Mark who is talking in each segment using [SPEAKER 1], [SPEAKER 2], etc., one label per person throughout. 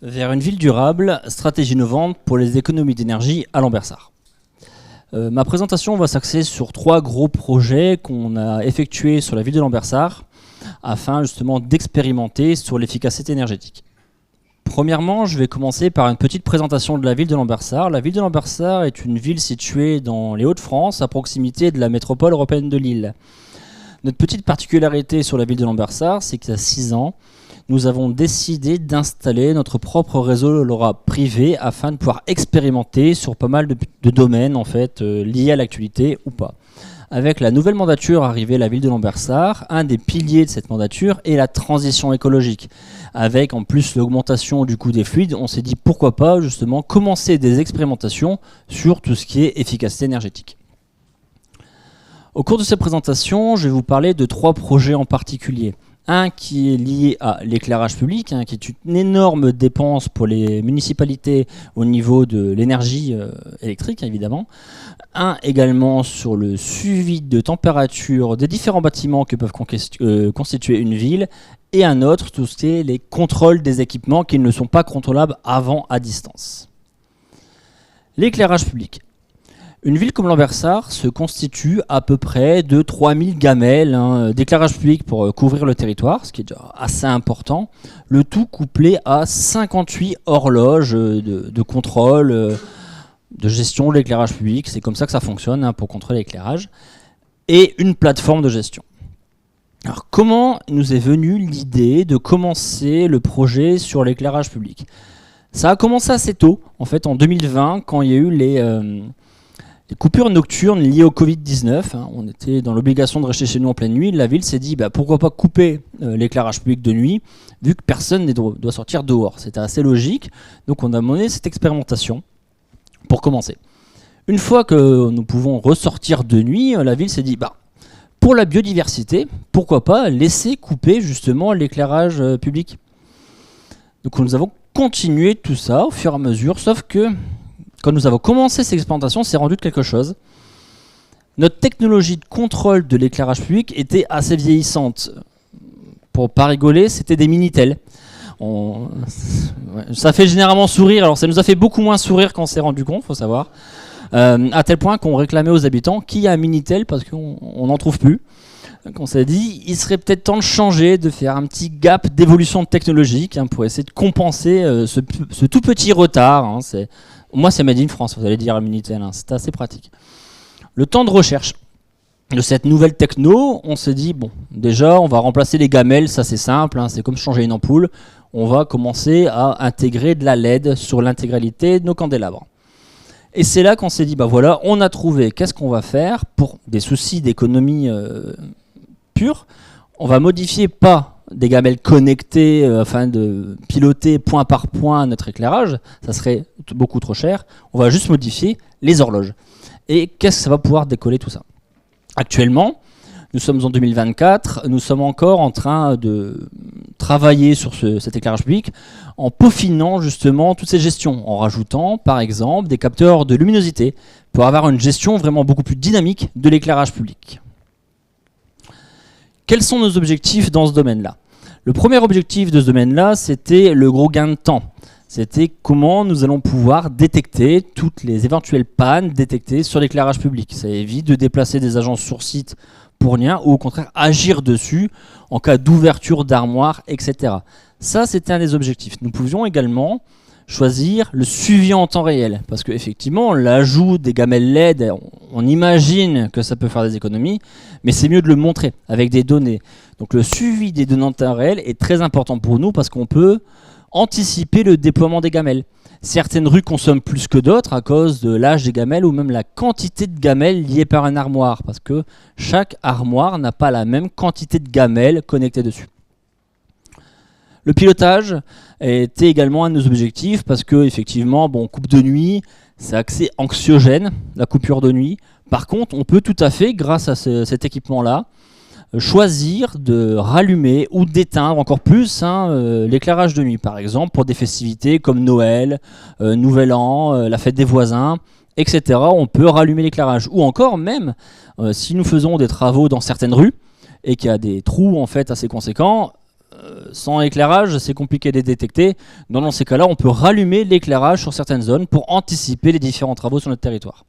[SPEAKER 1] Vers une ville durable, stratégie innovante pour les économies d'énergie à Lambersart. Ma présentation va s'axer sur 3 gros projets qu'on a effectués sur la ville de Lambersart afin justement d'expérimenter sur l'efficacité énergétique. Premièrement, je vais commencer par une petite présentation de la ville de Lambersart. La ville de Lambersart est une ville située dans les Hauts-de-France, à proximité de la métropole européenne de Lille. Notre petite particularité sur la ville de Lambersart, c'est qu'il y a 6 ans, nous avons décidé d'installer notre propre réseau LoRa privé afin de pouvoir expérimenter sur pas mal de domaines en fait, liés à l'actualité ou pas. Avec la nouvelle mandature arrivée à la ville de Lambersart, un des piliers de cette mandature est la transition écologique. Avec en plus l'augmentation du coût des fluides, on s'est dit pourquoi pas justement commencer des expérimentations sur tout ce qui est efficacité énergétique. Au cours de cette présentation, je vais vous parler de 3 projets en particulier. Un qui est lié à l'éclairage public, qui est une énorme dépense pour les municipalités au niveau de l'énergie électrique, évidemment. Un également sur le suivi de température des différents bâtiments que peuvent constituer une ville. Et un autre, tout ce qui est les contrôles des équipements qui ne sont pas contrôlables avant à distance. L'éclairage public. Une ville comme Lambersart se constitue à peu près de 3000 gamelles d'éclairage public pour couvrir le territoire, ce qui est déjà assez important. Le tout couplé à 58 horloges de contrôle, de gestion de l'éclairage public. C'est comme ça que ça fonctionne pour contrôler l'éclairage. Et une plateforme de gestion. Alors comment nous est venue l'idée de commencer le projet sur l'éclairage public ? Ça a commencé assez tôt, en fait en 2020, quand il y a eu les coupures nocturnes liées au Covid-19, on était dans l'obligation de rester chez nous en pleine nuit. La ville s'est dit pourquoi pas couper l'éclairage public de nuit, vu que personne ne doit sortir dehors. C'était assez logique, donc on a mené cette expérimentation pour commencer. Une fois que nous pouvons ressortir de nuit, la ville s'est dit pour la biodiversité, pourquoi pas laisser couper justement l'éclairage public. Donc nous avons continué tout ça au fur et à mesure, sauf que quand nous avons commencé cette expérimentation, on s'est rendu de quelque chose. Notre technologie de contrôle de l'éclairage public était assez vieillissante. Pour pas rigoler, c'était des Minitel. Ça fait généralement sourire, alors ça nous a fait beaucoup moins sourire quand on s'est rendu compte, faut savoir. À tel point qu'on réclamait aux habitants qui a un Minitel parce qu'on n'en trouve plus. Donc on s'est dit, il serait peut-être temps de changer, de faire un petit gap d'évolution technologique pour essayer de compenser ce tout petit retard. Moi, c'est Made in France, vous allez dire à Minitel, c'est assez pratique. Le temps de recherche de cette nouvelle techno, on s'est dit, déjà, on va remplacer les gamelles, ça c'est simple, c'est comme changer une ampoule. On va commencer à intégrer de la LED sur l'intégralité de nos candélabres. Et c'est là qu'on s'est dit, voilà, on a trouvé, qu'est-ce qu'on va faire pour des soucis d'économie pure. On va modifier pas des gamelles connectées afin de piloter point par point notre éclairage, ça serait beaucoup trop cher. On va juste modifier les horloges. Et qu'est-ce que ça va pouvoir décoller tout ça ? Actuellement, nous sommes en 2024, nous sommes encore en train de travailler sur cet éclairage public en peaufinant justement toutes ces gestions, en rajoutant par exemple des capteurs de luminosité pour avoir une gestion vraiment beaucoup plus dynamique de l'éclairage public. Quels sont nos objectifs dans ce domaine-là ? Le premier objectif de ce domaine-là, c'était le gros gain de temps. C'était comment nous allons pouvoir détecter toutes les éventuelles pannes détectées sur l'éclairage public. Ça évite de déplacer des agents sur site pour rien ou au contraire agir dessus en cas d'ouverture d'armoire, etc. Ça, c'était un des objectifs. Nous pouvions également choisir le suivi en temps réel parce qu'effectivement, l'ajout des gamelles LED, on imagine que ça peut faire des économies, mais c'est mieux de le montrer avec des données. Donc le suivi des données en temps réel est très important pour nous parce qu'on peut anticiper le déploiement des gamelles. Certaines rues consomment plus que d'autres à cause de l'âge des gamelles ou même la quantité de gamelles liées par une armoire parce que chaque armoire n'a pas la même quantité de gamelles connectées dessus. Le pilotage était également un de nos objectifs parce que effectivement, coupe de nuit, c'est assez anxiogène, la coupure de nuit. Par contre, on peut tout à fait, grâce à cet équipement-là, choisir de rallumer ou d'éteindre encore plus l'éclairage de nuit. Par exemple, pour des festivités comme Noël, Nouvel An, la fête des voisins, etc. On peut rallumer l'éclairage. Ou encore même, si nous faisons des travaux dans certaines rues et qu'il y a des trous en fait assez conséquents, sans éclairage, c'est compliqué de les détecter. Dans ces cas-là, on peut rallumer l'éclairage sur certaines zones pour anticiper les différents travaux sur notre territoire.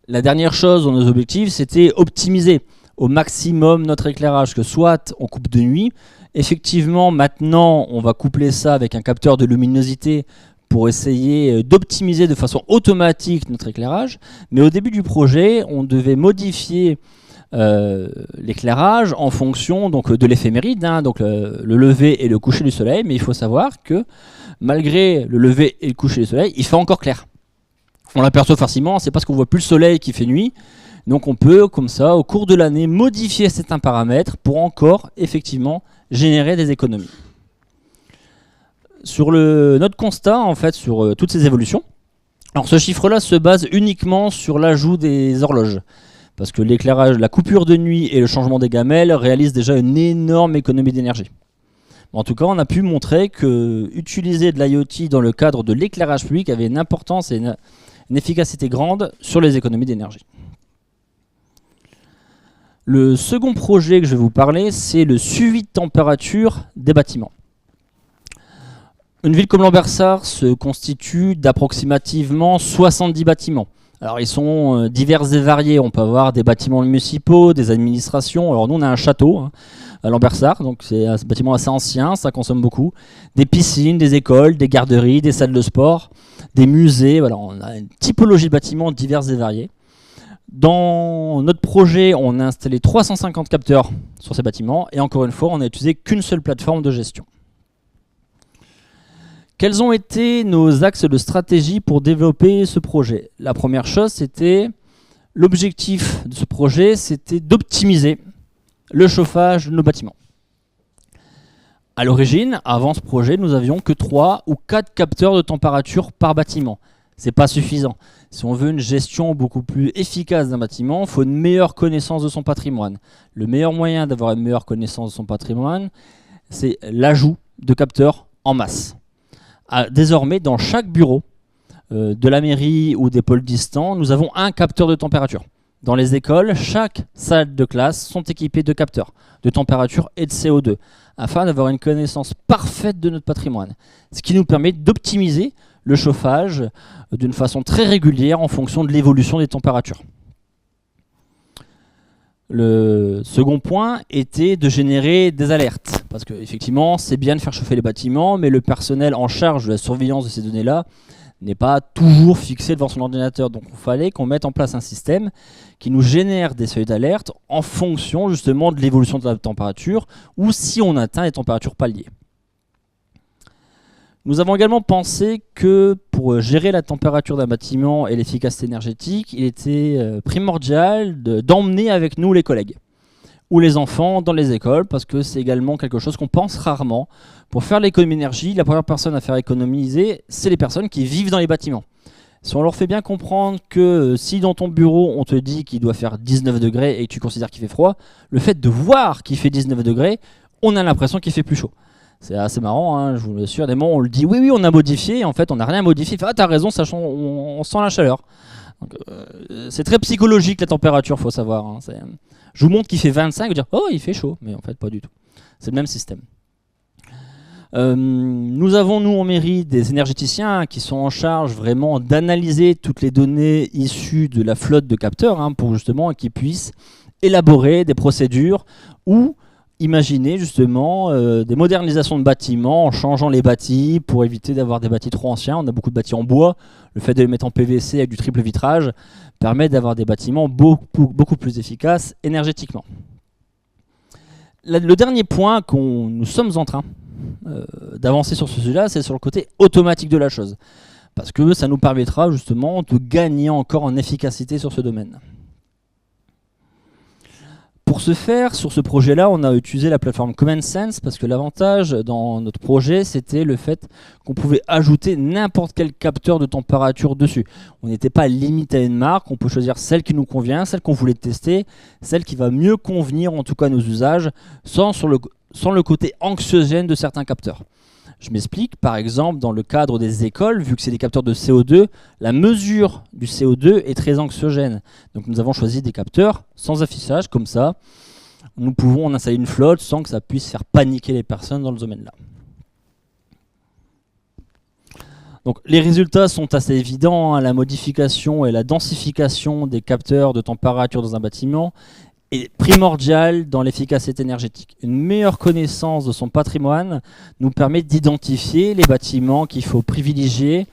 [SPEAKER 1] La dernière chose dans nos objectifs, c'était optimiser au maximum notre éclairage, que soit on coupe de nuit. Effectivement, maintenant, on va coupler ça avec un capteur de luminosité pour essayer d'optimiser de façon automatique notre éclairage. Mais au début du projet, on devait modifier l'éclairage en fonction donc, de l'éphéméride, donc le lever et le coucher du soleil. Mais il faut savoir que malgré le lever et le coucher du soleil, il fait encore clair. On l'aperçoit facilement, c'est parce qu'on voit plus le soleil qui fait nuit. Donc on peut, comme ça, au cours de l'année, modifier certains paramètres pour encore, effectivement, générer des économies. Sur notre constat, en fait, sur toutes ces évolutions, alors ce chiffre-là se base uniquement sur l'ajout des horloges. Parce que l'éclairage, la coupure de nuit et le changement des gamelles réalisent déjà une énorme économie d'énergie. En tout cas, on a pu montrer que utiliser de l'IoT dans le cadre de l'éclairage public avait une importance et une efficacité grande sur les économies d'énergie. Le second projet que je vais vous parler, c'est le suivi de température des bâtiments. Une ville comme Lambersart se constitue d'approximativement 70 bâtiments. Alors ils sont divers et variés, on peut avoir des bâtiments municipaux, des administrations. Alors nous on a un château à Lambersart, donc c'est un bâtiment assez ancien, ça consomme beaucoup. Des piscines, des écoles, des garderies, des salles de sport, des musées, voilà, on a une typologie de bâtiments divers et variés. Dans notre projet, on a installé 350 capteurs sur ces bâtiments et encore une fois, on n'a utilisé qu'une seule plateforme de gestion. Quels ont été nos axes de stratégie pour développer ce projet? La première chose, c'était l'objectif de ce projet, c'était d'optimiser le chauffage de nos bâtiments. À l'origine, avant ce projet, nous n'avions que 3 ou 4 capteurs de température par bâtiment. Ce n'est pas suffisant. Si on veut une gestion beaucoup plus efficace d'un bâtiment, il faut une meilleure connaissance de son patrimoine. Le meilleur moyen d'avoir une meilleure connaissance de son patrimoine, c'est l'ajout de capteurs en masse. Désormais, dans chaque bureau de la mairie ou des pôles distants, nous avons un capteur de température. Dans les écoles, chaque salle de classe sont équipées de capteurs de température et de CO2 afin d'avoir une connaissance parfaite de notre patrimoine, ce qui nous permet d'optimiser le chauffage d'une façon très régulière en fonction de l'évolution des températures. Le second point était de générer des alertes, parce qu'effectivement c'est bien de faire chauffer les bâtiments, mais le personnel en charge de la surveillance de ces données-là n'est pas toujours fixé devant son ordinateur. Donc il fallait qu'on mette en place un système qui nous génère des seuils d'alerte en fonction justement de l'évolution de la température ou si on atteint les températures paliers. Nous avons également pensé que pour gérer la température d'un bâtiment et l'efficacité énergétique, il était primordial d'emmener avec nous les collègues ou les enfants dans les écoles, parce que c'est également quelque chose qu'on pense rarement. Pour faire l'économie d'énergie, la première personne à faire économiser, c'est les personnes qui vivent dans les bâtiments. Si on leur fait bien comprendre que si dans ton bureau on te dit qu'il doit faire 19 degrés et que tu considères qu'il fait froid, le fait de voir qu'il fait 19 degrés, on a l'impression qu'il fait plus chaud. C'est assez marrant, je vous l'assure. Des moments on le dit, oui, on a modifié, et en fait on n'a rien modifié. Ah, t'as raison, on sent la chaleur. C'est très psychologique la température, faut savoir. Je vous montre qu'il fait 25, vous dire, oh, il fait chaud, mais en fait pas du tout. C'est le même système. Nous avons, nous, en mairie, des énergéticiens qui sont en charge vraiment d'analyser toutes les données issues de la flotte de capteurs pour justement qu'ils puissent élaborer des procédures ou imaginer justement des modernisations de bâtiments en changeant les bâtis pour éviter d'avoir des bâtis trop anciens. On a beaucoup de bâtis en bois. Le fait de les mettre en PVC avec du triple vitrage permet d'avoir des bâtiments beaucoup plus efficaces énergétiquement. Le dernier point nous sommes en train d'avancer sur ce sujet-là, c'est sur le côté automatique de la chose. Parce que ça nous permettra justement de gagner encore en efficacité sur ce domaine. Pour ce faire, sur ce projet-là, on a utilisé la plateforme Common Sense parce que l'avantage dans notre projet, c'était le fait qu'on pouvait ajouter n'importe quel capteur de température dessus. On n'était pas limité à une marque, on peut choisir celle qui nous convient, celle qu'on voulait tester, celle qui va mieux convenir en tout cas à nos usages, sans le côté anxiogène de certains capteurs. Je m'explique, par exemple, dans le cadre des écoles, vu que c'est des capteurs de CO2, la mesure du CO2 est très anxiogène. Donc nous avons choisi des capteurs sans affichage, comme ça. nous pouvons en installer une flotte sans que ça puisse faire paniquer les personnes dans le domaine-là. Donc, les résultats sont assez évidents, hein. La modification et la densification des capteurs de température dans un bâtiment est primordiale dans l'efficacité énergétique. Une meilleure connaissance de son patrimoine nous permet d'identifier les bâtiments qu'il faut privilégier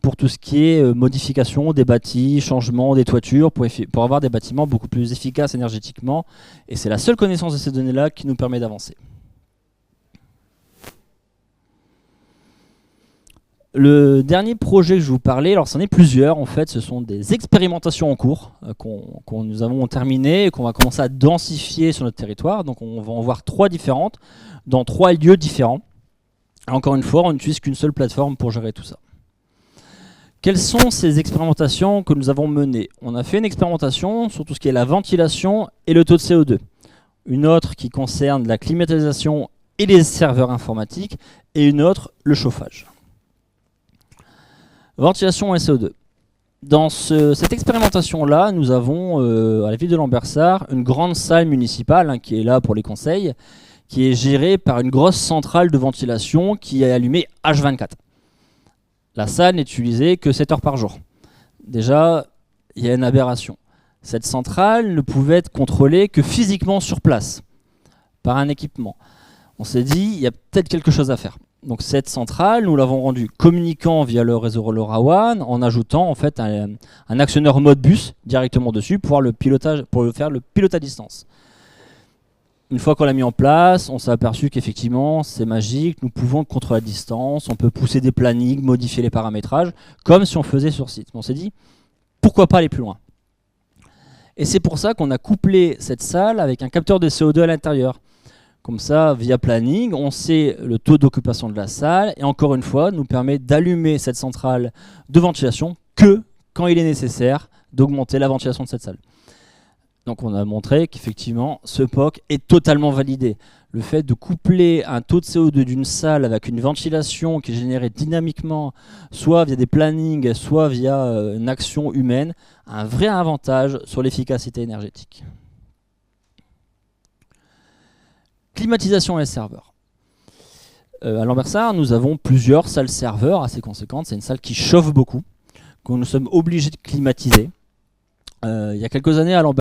[SPEAKER 1] pour tout ce qui est modification des bâtis, changement des toitures, pour avoir des bâtiments beaucoup plus efficaces énergétiquement. Et c'est la seule connaissance de ces données-là qui nous permet d'avancer. Le dernier projet que je vous parlais, alors c'en est plusieurs en fait, ce sont des expérimentations en cours nous avons terminées et qu'on va commencer à densifier sur notre territoire. Donc on va en voir 3 différentes, dans 3 lieux différents. Et encore une fois, on n'utilise qu'une seule plateforme pour gérer tout ça. Quelles sont ces expérimentations que nous avons menées? On a fait une expérimentation sur tout ce qui est la ventilation et le taux de CO2. Une autre qui concerne la climatisation et les serveurs informatiques, et une autre, le chauffage. Ventilation et CO2. Dans cette expérimentation-là, nous avons à la ville de Lambersart une grande salle municipale, hein, qui est là pour les conseils, qui est gérée par une grosse centrale de ventilation qui est allumée H24. La salle n'est utilisée que 7 heures par jour. Déjà, il y a une aberration. Cette centrale ne pouvait être contrôlée que physiquement sur place, par un équipement. On s'est dit, il y a peut-être quelque chose à faire. Donc cette centrale, nous l'avons rendue communiquant via le réseau LoRaWAN en ajoutant en fait un actionneur Modbus directement dessus pour faire le pilote à distance. Une fois qu'on l'a mis en place, on s'est aperçu qu'effectivement c'est magique, nous pouvons le contrôler à distance, on peut pousser des plannings, modifier les paramétrages, comme si on faisait sur site. On s'est dit, pourquoi pas aller plus loin? Et c'est pour ça qu'on a couplé cette salle avec un capteur de CO2 à l'intérieur. Comme ça, via planning, on sait le taux d'occupation de la salle et encore une fois, nous permet d'allumer cette centrale de ventilation que quand il est nécessaire d'augmenter la ventilation de cette salle. Donc on a montré qu'effectivement, ce POC est totalement validé. Le fait de coupler un taux de CO2 d'une salle avec une ventilation qui est générée dynamiquement, soit via des plannings, soit via une action humaine, a un vrai avantage sur l'efficacité énergétique. Climatisation et serveurs. À Lambersart, nous avons plusieurs salles serveurs assez conséquentes. C'est une salle qui chauffe beaucoup, que nous sommes obligés de climatiser. Il y a quelques années à Lambersart,